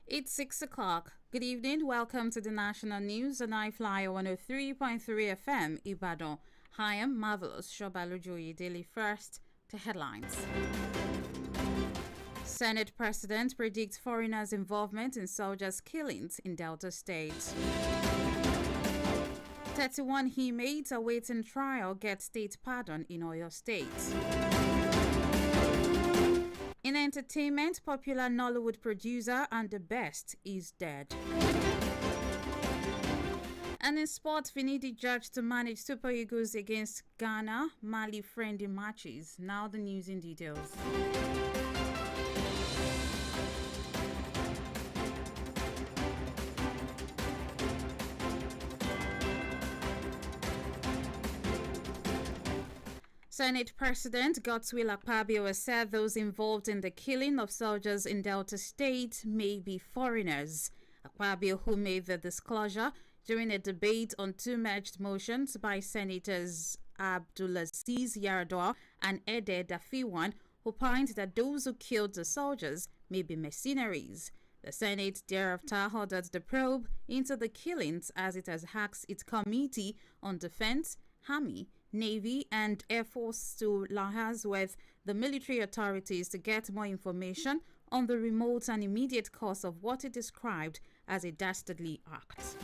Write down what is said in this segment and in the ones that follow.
It's 6 o'clock. Good evening. Welcome to the National News on I-FLIER 103.3 FM, Ibadan. Hi, I'm Marvelous Sobaloju-Oyedele. First, to headlines. Senate President predicts foreigners' involvement in soldiers' killings in Delta State. 31 inmates awaiting trial get state pardon in Oyo State. In entertainment, popular Nollywood producer and the best is dead. And in sport, Finidi judged to manage Super Eagles against Ghana, Mali friendly matches. Now the news in details. Senate President Godswill Akpabio said those involved in the killing of soldiers in Delta State may be foreigners. Akpabio, who made the disclosure during a debate on two merged motions by Senators Abdulaziz Yaradua and Ede Dafiwan, opined that those who killed the soldiers may be mercenaries. The Senate thereafter ordered the probe into the killings as it has asked its Committee on Defense, Army, Navy and Air Force to liaise with the military authorities to get more information on the remote and immediate cause of what it described as a dastardly act.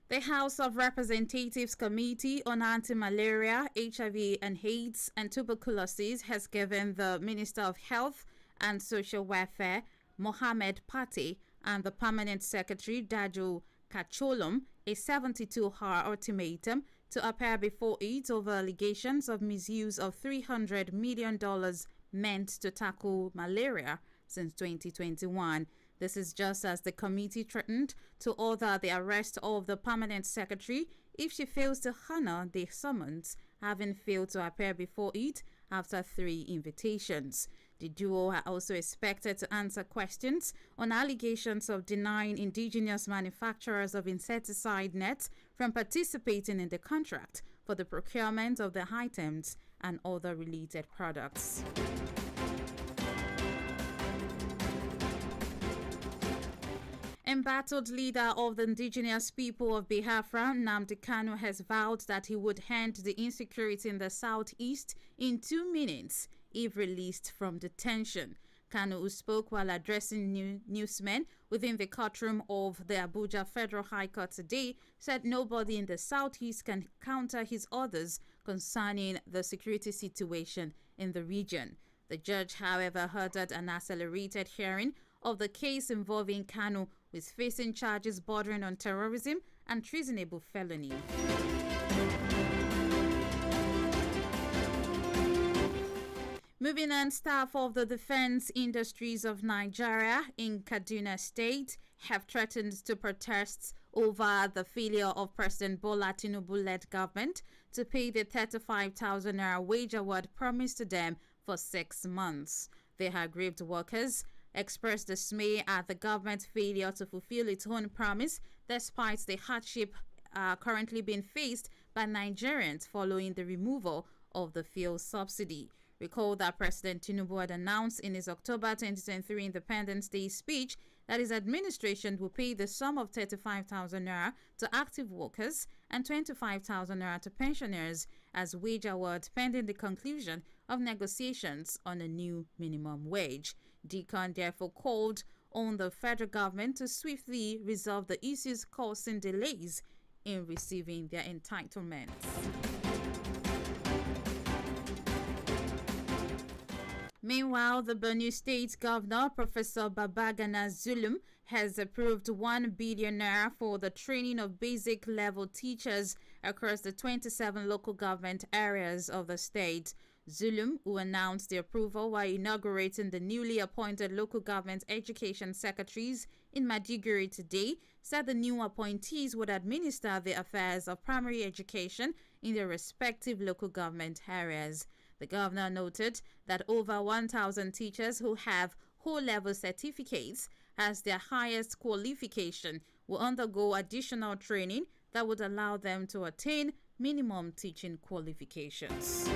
The House of Representatives Committee on Anti-Malaria, HIV and AIDS and Tuberculosis has given the Minister of Health and Social Welfare, Mohammed Pate, and the Permanent Secretary, Dajo Kacholum, a 72-hour ultimatum to appear before it over allegations of misuse of $300 million meant to tackle malaria since 2021. This is just as the committee threatened to order the arrest of the Permanent Secretary if she fails to honor the summons, having failed to appear before it after 3 invitations. The duo are also expected to answer questions on allegations of denying indigenous manufacturers of insecticide nets from participating in the contract for the procurement of the items and other related products. Embattled leader of the indigenous people of Biafra, Nnamdi Kanu, has vowed that he would end the insecurity in the southeast in 2 minutes if released from detention. Kanu, who spoke while addressing newsmen within the courtroom of the Abuja Federal High Court today, said nobody in the southeast can counter his orders concerning the security situation in the region. The judge, however, ordered an accelerated hearing of the case involving Kanu, who is facing charges bordering on terrorism and treasonable felony. Moving on, staff of the Defense Industries of Nigeria in Kaduna State have threatened to protest over the failure of President Bola Tinubu-led government to pay the 35,000 naira wage award promised to them for 6 months. The aggrieved workers expressed dismay at the government's failure to fulfill its own promise despite the hardship currently being faced by Nigerians following the removal of the fuel subsidy. Recall that President Tinubu had announced in his October 2023 Independence Day speech that his administration will pay the sum of 35,000 naira to active workers and 25,000 naira to pensioners as wage award pending the conclusion of negotiations on a new minimum wage. DCON therefore called on the federal government to swiftly resolve the issues causing delays in receiving their entitlements. Meanwhile, the Benue State Governor, Professor Babagana Zulum, has approved 1 billion naira for the training of basic level teachers across the 27 local government areas of the state. Zulum, who announced the approval while inaugurating the newly appointed local government education secretaries in Maiduguri today, said the new appointees would administer the affairs of primary education in their respective local government areas. The governor noted that over 1,000 teachers who have O-level certificates as their highest qualification will undergo additional training that would allow them to attain minimum teaching qualifications.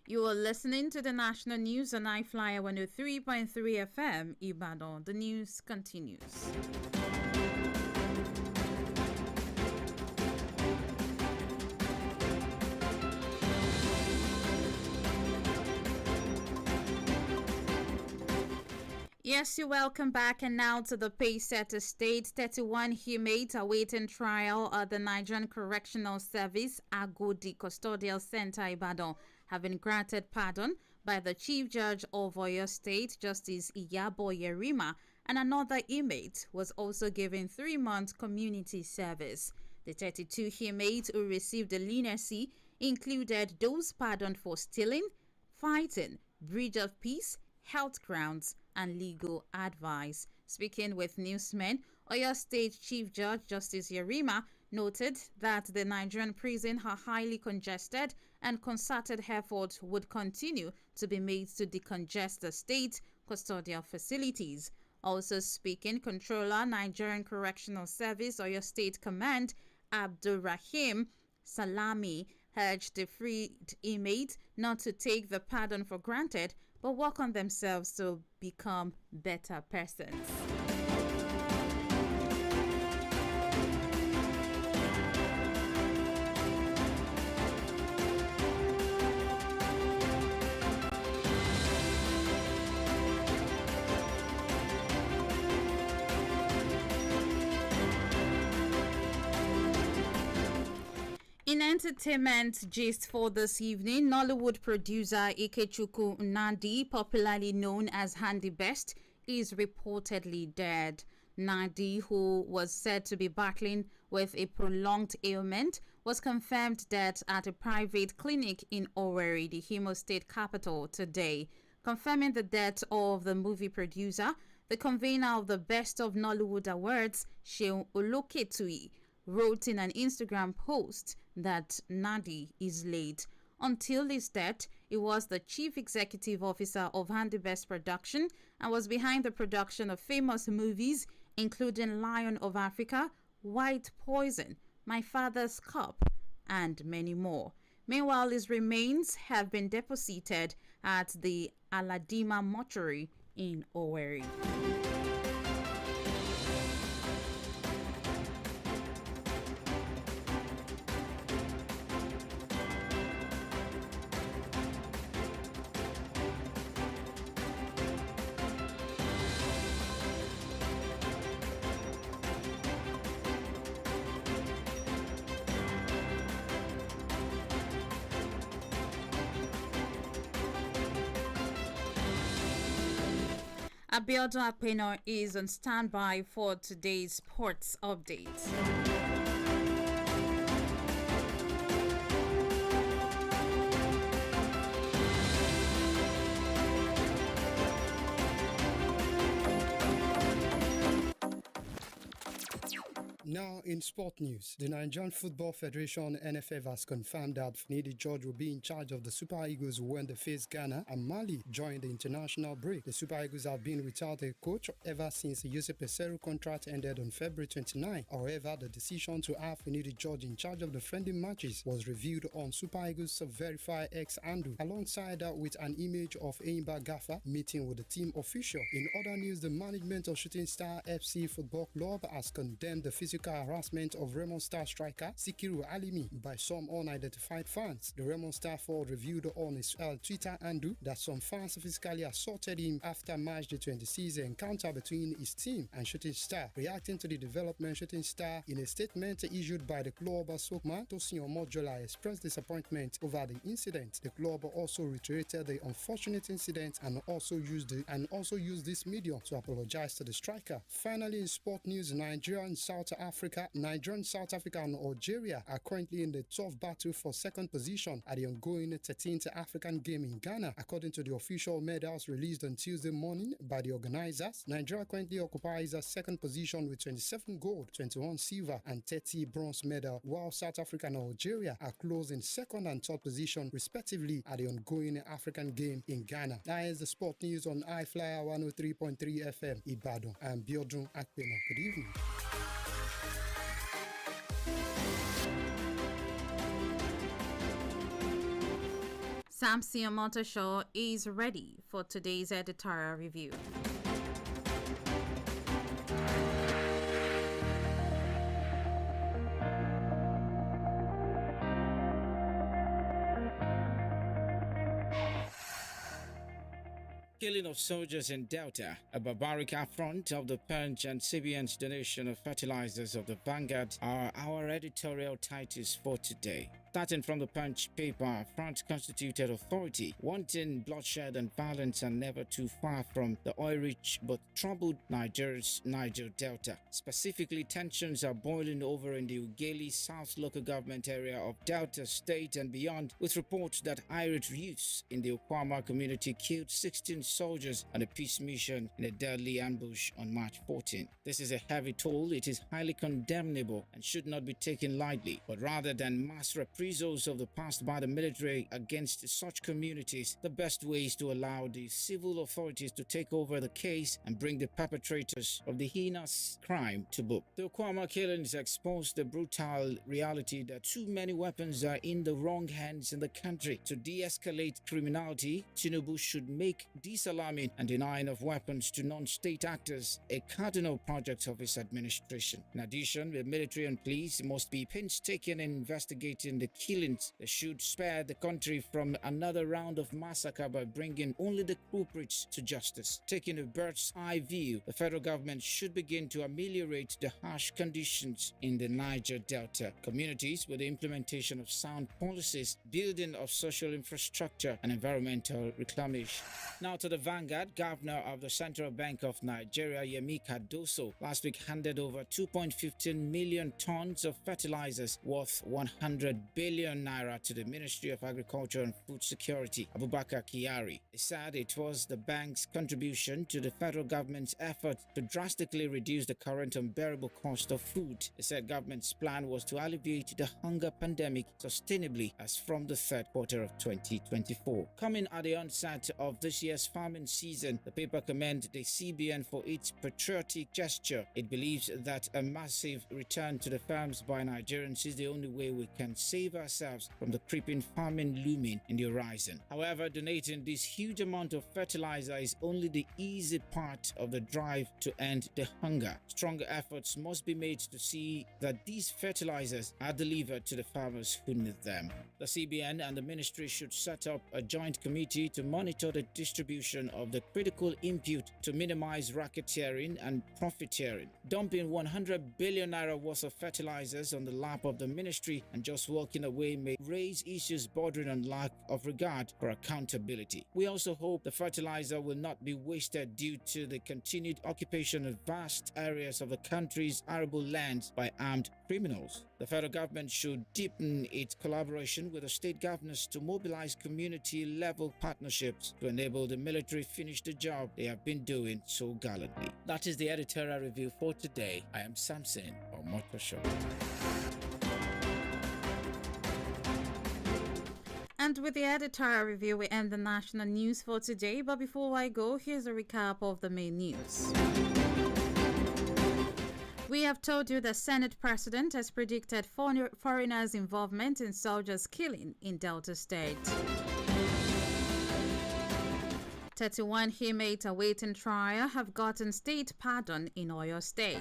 You are listening to the national news on I-FLIER 103.3 FM, Ibadan. The news continues. Yes, you're welcome back. And now to the Paysetter State. 31 inmates awaiting trial at the Nigerian Correctional Service, Agodi Custodial Center, Ibadan, have been granted pardon by the Chief Judge of Oyo State, Justice Iyabo Yerima, and another inmate was also given 3-month community service. The 32 inmates who received the leniency included those pardoned for stealing, fighting, breach of peace, health grounds, and legal advice. Speaking with newsmen, Oyo State Chief Judge Justice Yerima noted that the Nigerian prisons are highly congested and concerted efforts would continue to be made to decongest the state custodial facilities. Also speaking, Controller, Nigerian Correctional Service, Oyo State Command, Abdulrahim Salami, urged the freed inmates not to take the pardon for granted, but work on themselves to become better persons. In entertainment gist for this evening, Nollywood producer Ikechukwu Nnadi, popularly known as Handy Best, is reportedly dead. Nnadi, who was said to be battling with a prolonged ailment, was confirmed dead at a private clinic in Owerri, the Imo State capital, today. Confirming the death of the movie producer, the convener of the Best of Nollywood Awards, Seun Oloketui, wrote in an Instagram post that Nnadi is late. Until his death, he was the chief executive officer of Handy Best Production and was behind the production of famous movies including Lion of Africa, White Poison, My Father's Cup, and many more. Meanwhile, his remains have been deposited at the Aladima mortuary in Owerri. Abiodun Apeno is on standby for today's sports update. Now in sport news, the Nigerian Football Federation (NFF) has confirmed that Finidi George will be in charge of the Super Eagles when they face Ghana and Mali during the international break. The Super Eagles have been without a coach ever since the Jose Peseiro contract ended on February 29. However, the decision to have Finidi George in charge of the friendly matches was revealed on Super Eagles' Verify X handle, alongside with an image of Enyimba Gaffer meeting with the team official. In other news, the management of Shooting Star FC Football Club has condemned the physical harassment of Raymond Star striker Sikiru Alimi by some unidentified fans. The Raymond Star forward revealed on his Twitter handle that some fans physically assaulted him after March the 26th encounter between his team and Shooting Star. Reacting to the development, Shooting Star, in a statement issued by the club spokesman Tosin Omojola, expressed disappointment over the incident. The club also reiterated the unfortunate incident and also used this medium to apologize to the striker. Finally, in sport news, Nigeria and South Africa, and Algeria are currently in the tough battle for second position at the ongoing 13th African Game in Ghana. According to the official medals released on Tuesday morning by the organizers, Nigeria currently occupies a second position with 27 gold, 21 silver, and 30 bronze medals, while South Africa and Algeria are close in second and third position, respectively, at the ongoing African Game in Ghana. That is the sport news on I-FLIER 103.3 FM, Ibadan. I'm Abiodun Apeno. Good evening. Samson Motoshaw is ready for today's editorial review. Killing of soldiers in Delta, a barbaric affront of the Punch and CBN's donation of fertilizers of the Vanguard are our editorial titles for today. Starting from the Punch paper, front constituted authority, wanting bloodshed and violence are never too far from the oil-rich but troubled Nigeria's Niger Delta. Specifically, tensions are boiling over in the Ughelli South local government area of Delta State and beyond, with reports that irate youths in the Okwama community killed 16 soldiers on a peace mission in a deadly ambush on March 14. This is a heavy toll. It is highly condemnable and should not be taken lightly, but rather than mass reprisals of the past by the military against such communities, the best way is to allow the civil authorities to take over the case and bring the perpetrators of the heinous crime to book. The Okwama killings exposed the brutal reality that too many weapons are in the wrong hands in the country. To de-escalate criminality, Tinubu should make disalarming and denying of weapons to non-state actors a cardinal project of his administration. In addition, the military and police must be painstaking in investigating the killings. They should spare the country from another round of massacre by bringing only the culprits to justice. Taking a bird's eye view, the federal government should begin to ameliorate the harsh conditions in the Niger Delta communities with the implementation of sound policies, building of social infrastructure, and environmental reclamation. Now to the Vanguard. Governor of the Central Bank of Nigeria, Yemi Cardoso, last week handed over 2.15 million tons of fertilizers worth 100 billion naira to the Ministry of Agriculture and Food Security, Abubakar Kyari. He said it was the bank's contribution to the federal government's effort to drastically reduce the current unbearable cost of food. He said government's plan was to alleviate the hunger pandemic sustainably as from the third quarter of 2024. Coming at the onset of this year's farming season, the paper commended the CBN for its patriotic gesture. It believes that a massive return to the farms by Nigerians is the only way we can save ourselves from the creeping famine looming in the horizon. However, donating this huge amount of fertilizer is only the easy part of the drive to end the hunger. Stronger efforts must be made to see that these fertilizers are delivered to the farmers who need them. The CBN and the ministry should set up a joint committee to monitor the distribution of the critical input to minimize racketeering and profiteering. Dumping 100 billion naira worth of fertilizers on the lap of the ministry and just walking away may raise issues bordering on lack of regard for accountability. We also hope the fertilizer will not be wasted due to the continued occupation of vast areas of the country's arable lands by armed criminals. The federal government should deepen its collaboration with the state governors to mobilize community-level partnerships to enable the military finish the job they have been doing so gallantly. That is the editorial review for today. I am Samson Motoshaw. And with the editorial review, we end the national news for today. But before I go, here's a recap of the main news. We have told you the Senate President has predicted foreigners' involvement in soldiers' killing in Delta State. 31 inmates awaiting trial have gotten state pardon in Oyo State.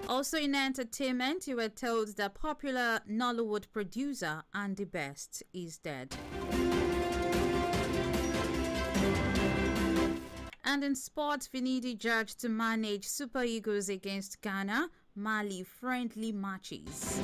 Also in entertainment, you were told the popular Nollywood producer Andy Best is dead. And in sports, Finidi judged to manage Super Eagles against Ghana, Mali friendly matches.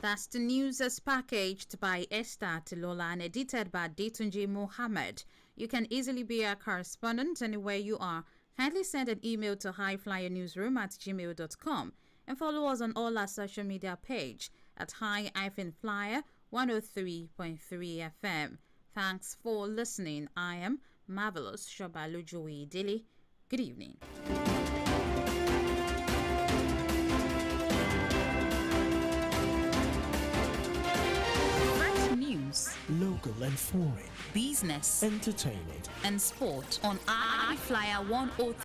That's the news as packaged by Esther Tilola and edited by Detunji Mohammed. You can easily be our correspondent anywhere you are. Kindly send an email to high-flyer-newsroom@gmail.com and follow us on all our social media page at high-flyer 103.3 FM. Thanks for listening. I am Marvelous Sobaloju-Oyedele. Good evening. Fresh news, local and foreign, business, entertainment, and sport on I-FLIER 103.